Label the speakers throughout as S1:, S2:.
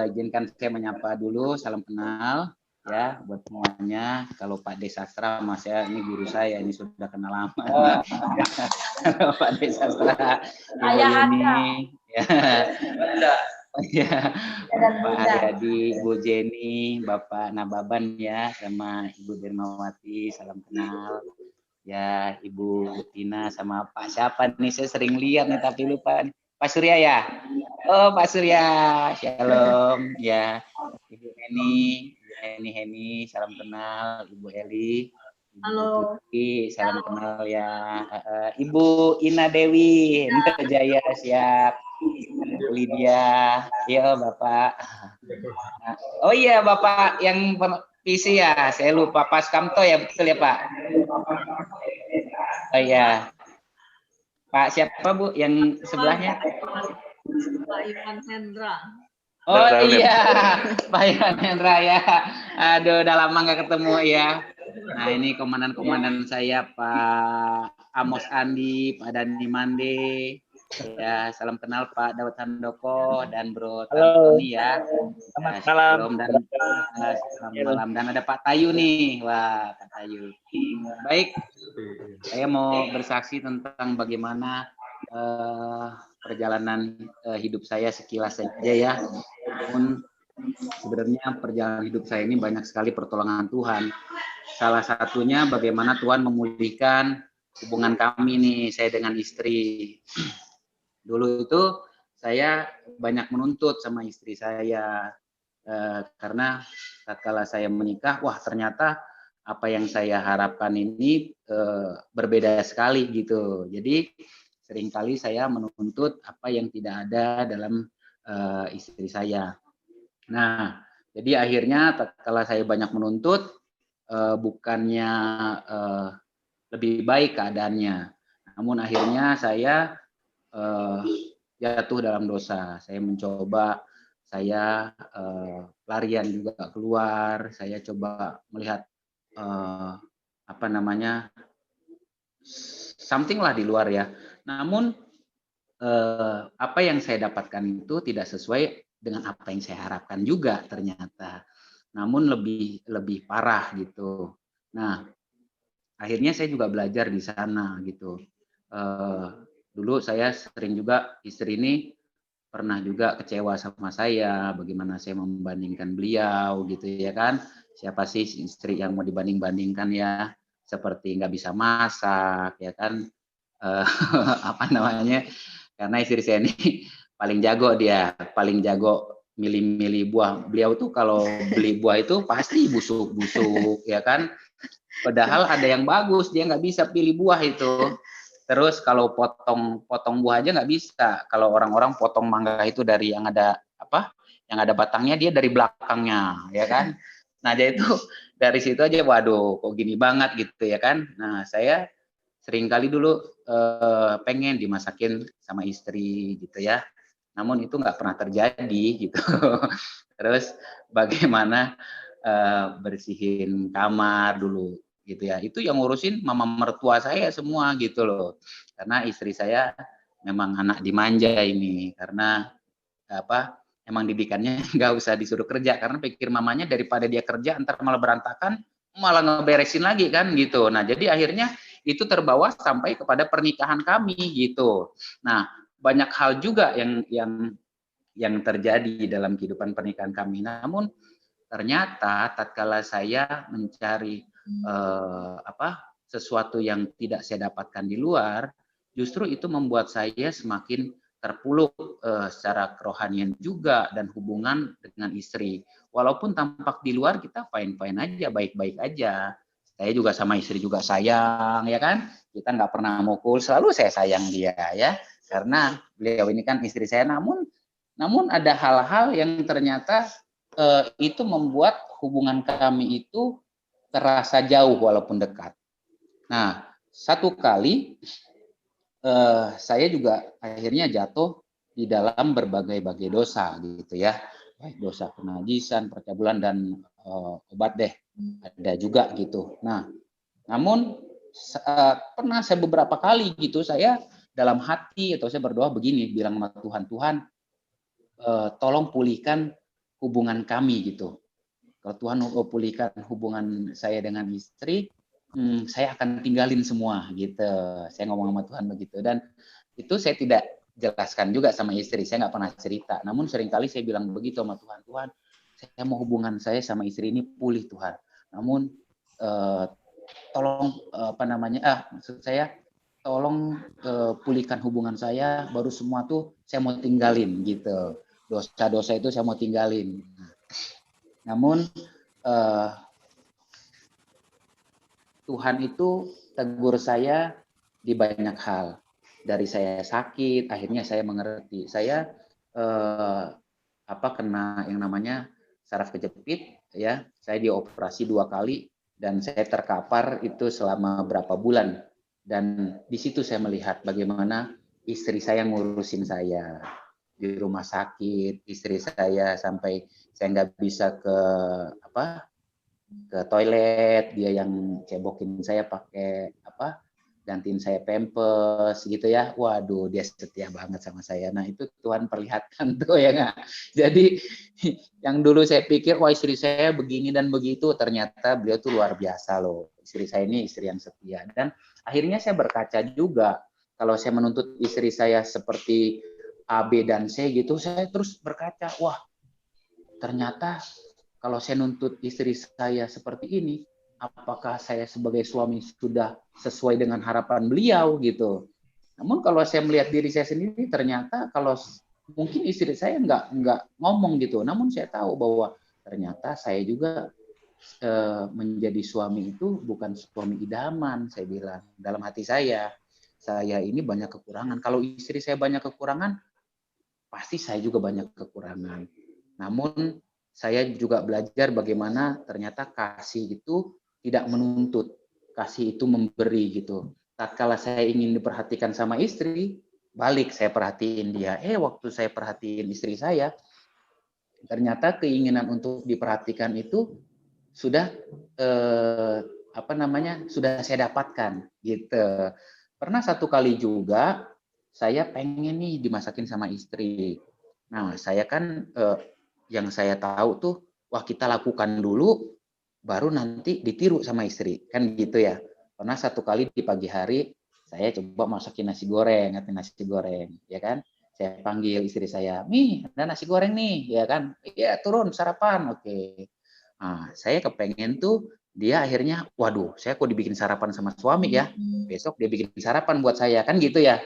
S1: izinkan saya menyapa dulu, salam kenal ya buat semuanya. Kalau Pak Desastra, Mas ya, ini guru saya, ini sudah kenal lama. Pak Desastra, Ibu Yuni, ya. Ya, Pak Haryadi, Ibu Jenny, Bapak Nababan ya, sama Ibu Dermawati, salam kenal. Ya, Ibu Tina sama Pak siapa nih, saya sering lihat nih tapi lupa. Pak Surya ya? Oh, Pak Surya, shalom ya. Ibu Heni, salam kenal. Ibu Eli, Ibu Tuti, salam kenal ya. Ibu Ina Dewi, Jaya siap. Bu Lydia, iya Bapak. Oh iya Bapak yang PC ya, saya lupa Pak Kamto ya, betul ya Pak? Oh iya. Pak siapa Bu yang sebelahnya?
S2: Pak Iwan Hendra.
S1: Oh iya, Pak Iwan Hendra ya. Aduh, udah lama nggak ketemu ya. Nah ini komandan-komandan saya Pak Amos Andi, Pak Dani Mande. Ya, salam kenal Pak Daud Handoko dan Bro Tantoni ya.
S3: Selamat malam.
S1: Selamat malam. Dan ada Pak Tayu nih. Wah, Pak Tayu. Baik, saya mau bersaksi tentang bagaimana perjalanan hidup saya sekilas saja ya. Namun sebenarnya perjalanan hidup saya ini banyak sekali pertolongan Tuhan. Salah satunya bagaimana Tuhan memulihkan hubungan kami nih, saya dengan istri. Dulu itu saya banyak menuntut sama istri saya karena tatkala saya menikah, wah ternyata apa yang saya harapkan ini berbeda sekali gitu. Jadi seringkali saya menuntut apa yang tidak ada dalam istri saya. Nah, jadi akhirnya tatkala saya banyak menuntut, bukannya lebih baik keadaannya, namun akhirnya saya jatuh dalam dosa. Saya mencoba, saya larian juga keluar, saya coba melihat apa namanya something lah di luar ya. Namun apa yang saya dapatkan itu tidak sesuai dengan apa yang saya harapkan juga ternyata. Namun lebih parah gitu. Nah, akhirnya saya juga belajar di sana gitu. Dulu saya sering juga istri ini pernah juga kecewa sama saya, bagaimana saya membandingkan beliau gitu ya kan. Siapa sih istri yang mau dibanding-bandingkan ya, seperti nggak bisa masak ya kan, apa namanya, karena istri saya ini paling jago dia, paling jago milih-milih buah. Beliau tuh kalau beli buah itu pasti busuk-busuk ya kan, padahal ada yang bagus, dia nggak bisa pilih buah itu. Terus kalau potong buah aja nggak bisa. Kalau orang-orang potong mangga itu dari yang ada apa? Yang ada batangnya, dia dari belakangnya, ya kan? Nah, jadi itu dari situ aja, waduh, kok gini banget gitu ya kan? Nah, saya sering kali dulu pengen dimasakin sama istri gitu ya. Namun itu nggak pernah terjadi gitu. Terus bagaimana bersihin kamar dulu gitu ya, itu yang ngurusin mama mertua saya semua gitu loh, karena istri saya memang anak dimanja ini, karena apa, emang didikannya nggak usah disuruh kerja, karena pikir mamanya daripada dia kerja ntar malah berantakan, malah ngeberesin lagi kan gitu. Nah jadi akhirnya itu terbawa sampai kepada pernikahan kami gitu. Nah banyak hal juga yang terjadi dalam kehidupan pernikahan kami, namun ternyata tatkala saya mencari sesuatu yang tidak saya dapatkan di luar, justru itu membuat saya semakin terpuruk secara kerohanian juga dan hubungan dengan istri. Walaupun tampak di luar kita fine-fine aja, baik-baik aja. Saya juga sama istri juga sayang, ya kan? Kita nggak pernah mukul, selalu saya sayang dia, ya. Karena beliau ini kan istri saya. Namun ada hal-hal yang ternyata itu membuat hubungan kami itu terasa jauh walaupun dekat. Nah, satu kali saya juga akhirnya jatuh di dalam berbagai-bagai dosa gitu ya. Baik dosa penajisan, percabulan, dan obat deh. Ada juga gitu. Nah, namun pernah saya beberapa kali gitu, saya dalam hati atau saya berdoa begini, bilang sama Tuhan, Tuhan, tolong pulihkan hubungan kami gitu. Kalau Tuhan pulihkan hubungan saya dengan istri, saya akan tinggalin semua gitu. Saya ngomong sama Tuhan begitu, dan itu saya tidak jelaskan juga sama istri. Saya nggak pernah cerita. Namun seringkali saya bilang begitu sama Tuhan. Tuhan, saya mau hubungan saya sama istri ini pulih Tuhan. Namun tolong maksud saya tolong pulihkan hubungan saya. Baru semua tuh saya mau tinggalin gitu. Dosa-dosa itu saya mau tinggalin. Namun Tuhan itu tegur saya di banyak hal. Dari saya sakit, akhirnya saya mengerti. Saya kena yang namanya saraf kejepit, ya. Saya dioperasi 2 kali dan saya terkapar itu selama berapa bulan. Dan di situ saya melihat bagaimana istri saya ngurusin saya di rumah sakit. Istri saya sampai saya nggak bisa ke toilet, dia yang cebokin saya pakai gantiin saya pampers gitu ya. Waduh, dia setia banget sama saya. Nah, itu Tuhan perlihatkan tuh ya nggak. Jadi yang dulu saya pikir wah istri saya begini dan begitu, ternyata beliau tuh luar biasa loh. Istri saya ini istri yang setia. Dan akhirnya saya berkaca juga, kalau saya menuntut istri saya seperti A, B, dan C gitu, saya terus berkaca, wah ternyata kalau saya nuntut istri saya seperti ini, apakah saya sebagai suami sudah sesuai dengan harapan beliau gitu. Namun kalau saya melihat diri saya sendiri, ternyata kalau mungkin istri saya nggak ngomong gitu, namun saya tahu bahwa ternyata saya juga menjadi suami itu bukan suami idaman. Saya bilang dalam hati saya ini banyak kekurangan. Kalau istri saya banyak kekurangan, pasti saya juga banyak kekurangan. Namun saya juga belajar bagaimana ternyata kasih itu tidak menuntut, kasih itu memberi gitu. Tatkala saya ingin diperhatikan sama istri, balik saya perhatiin dia. Waktu saya perhatiin istri saya, ternyata keinginan untuk diperhatikan itu sudah sudah saya dapatkan gitu. Pernah satu kali juga saya pengen nih dimasakin sama istri. Nah, saya kan yang saya tahu tuh, wah kita lakukan dulu, baru nanti ditiru sama istri, kan gitu ya. Pernah satu kali di pagi hari, saya coba masakin nasi goreng, ya kan. Saya panggil istri saya, "Nih, ada nasi goreng nih," ya kan. "Iya, turun sarapan." Oke. Nah, saya kepengen tuh, dia akhirnya, waduh, saya kok dibikin sarapan sama suami ya. Besok dia bikin sarapan buat saya, kan gitu ya.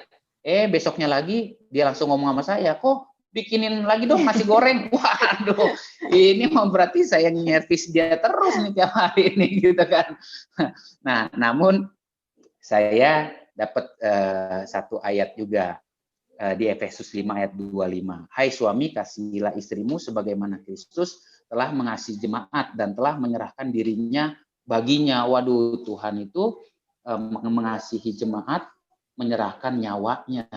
S1: Besoknya lagi, dia langsung ngomong sama saya, "Kok bikinin lagi dong nasi goreng." Waduh, ini mau berarti saya nyervis dia terus nih tiap hari ini gitu kan. Nah, namun saya dapat satu ayat juga di Efesus 5 ayat 25. "Hai suami, kasihilah istrimu sebagaimana Kristus telah mengasihi jemaat dan telah menyerahkan dirinya baginya." Waduh, Tuhan itu mengasihi jemaat, menyerahkan nyawanya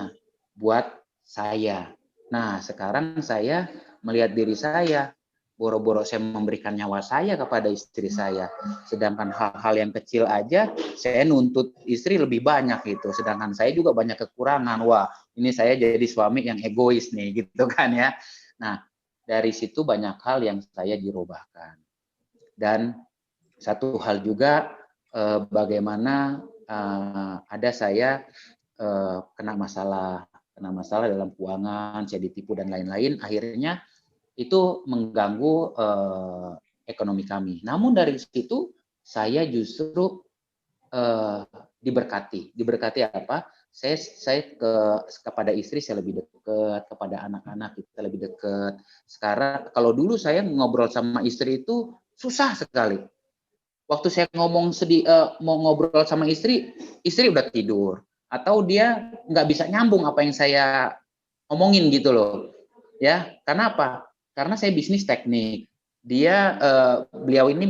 S1: buat saya. Nah, sekarang saya melihat diri saya, boro-boro saya memberikan nyawa saya kepada istri saya. Sedangkan hal-hal yang kecil aja, saya nuntut istri lebih banyak gitu. Sedangkan saya juga banyak kekurangan. Wah, ini saya jadi suami yang egois nih, gitu kan ya. Nah, dari situ banyak hal yang saya dirubahkan. Dan satu hal juga, bagaimana ada saya kena masalah dalam keuangan, saya ditipu dan lain-lain, akhirnya itu mengganggu ekonomi kami. Namun dari situ saya justru diberkati apa? Saya kepada istri saya lebih dekat, kepada anak-anak kita lebih dekat. Sekarang kalau dulu saya ngobrol sama istri itu susah sekali. Waktu saya ngomong mau ngobrol sama istri udah tidur atau dia nggak bisa nyambung apa yang saya omongin gitu loh. Ya, karena apa? Karena saya bisnis teknik. Beliau ini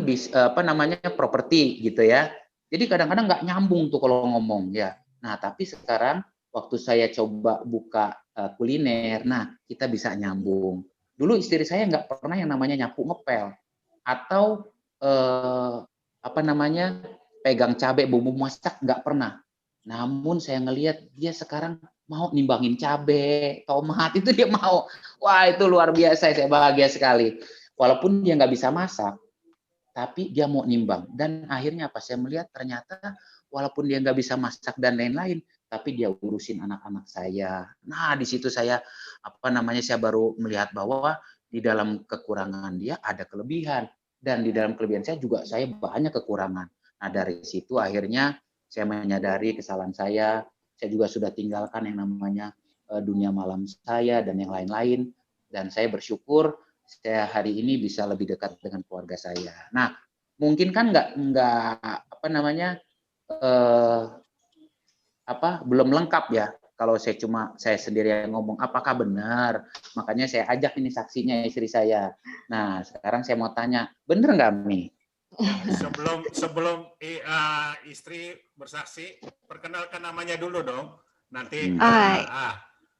S1: properti gitu ya. Jadi kadang-kadang nggak nyambung tuh kalau ngomong ya. Nah, tapi sekarang waktu saya coba buka kuliner, nah kita bisa nyambung. Dulu istri saya nggak pernah yang namanya nyapu ngepel atau pegang cabai bumbu masak, nggak pernah. Namun saya ngelihat dia sekarang mau nimbangin cabe, tomat, itu dia mau. Wah, itu luar biasa, saya bahagia sekali. Walaupun dia nggak bisa masak, tapi dia mau nimbang. Dan akhirnya apa? Saya melihat ternyata walaupun dia nggak bisa masak dan lain-lain, tapi dia urusin anak-anak saya. Nah, di situ saya saya baru melihat bahwa di dalam kekurangan dia ada kelebihan, dan di dalam kelebihan saya juga saya banyak kekurangan. Nah, dari situ akhirnya saya menyadari kesalahan saya. Saya juga sudah tinggalkan yang namanya dunia malam saya dan yang lain-lain. Dan saya bersyukur saya hari ini bisa lebih dekat dengan keluarga saya. Nah, mungkin kan nggak eh, belum lengkap ya. Kalau saya sendiri yang ngomong, apakah benar? Makanya saya ajak ini saksinya istri saya. Nah, sekarang saya mau tanya, benar nggak Mi?
S3: Ya, sebelum istri bersaksi, perkenalkan namanya dulu dong. Nanti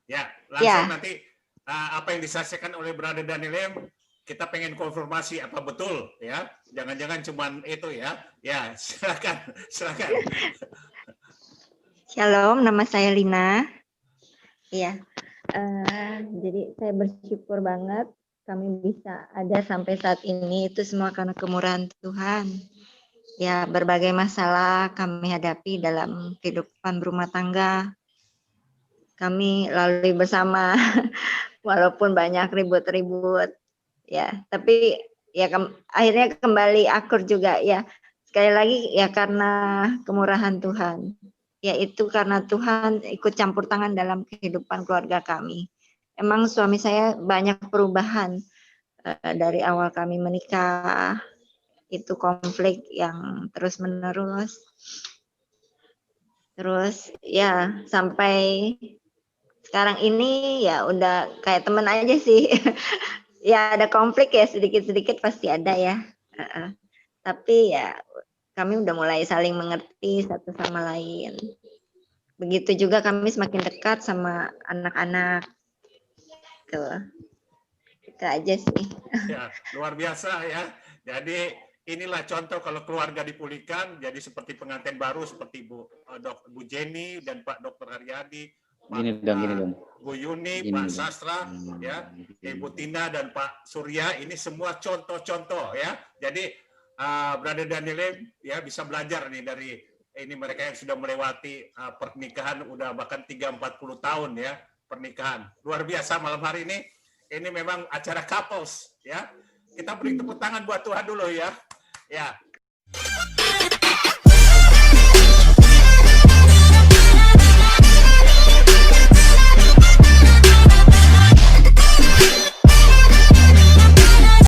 S3: ya langsung nanti apa yang disaksikan oleh Brother Daniel, kita pengen konfirmasi apa betul ya. Jangan-jangan cuman itu ya. Ya, silakan.
S4: Shalom, nama saya Lina. Iya, jadi saya bersyukur banget kami bisa ada sampai saat ini, itu semua karena kemurahan Tuhan. Ya, berbagai masalah kami hadapi dalam kehidupan berumah tangga. Kami lalui bersama, walaupun banyak ribut-ribut. Ya, tapi ya akhirnya kembali akur juga ya. Sekali lagi ya karena kemurahan Tuhan. Yaitu karena Tuhan ikut campur tangan dalam kehidupan keluarga kami. Emang suami saya banyak perubahan dari awal kami menikah, itu konflik yang terus-menerus. Terus ya sampai sekarang ini ya udah kayak temen aja sih. Ya ada konflik ya sedikit-sedikit pasti ada ya. Tapi ya kami udah mulai saling mengerti satu sama lain. Begitu juga kami semakin dekat sama anak-anak. Tuh. Itu aja sih.
S3: Ya, luar biasa ya. Jadi inilah contoh kalau keluarga dipulihkan, jadi seperti pengantin baru seperti Bu Jenny dan Pak Dr. Haryadi,
S1: Gini dong.
S3: Bu Yuni, Pak Sastra, ya, Ibu Tina dan Pak Surya, ini semua contoh-contoh ya. Jadi Brother Daniel ya bisa belajar nih dari ini mereka yang sudah melewati pernikahan udah bahkan 30-40 tahun ya pernikahan. Luar biasa malam hari ini. Ini memang acara couples ya. Kita beri tepuk tangan buat Tuhan dulu ya. Ya,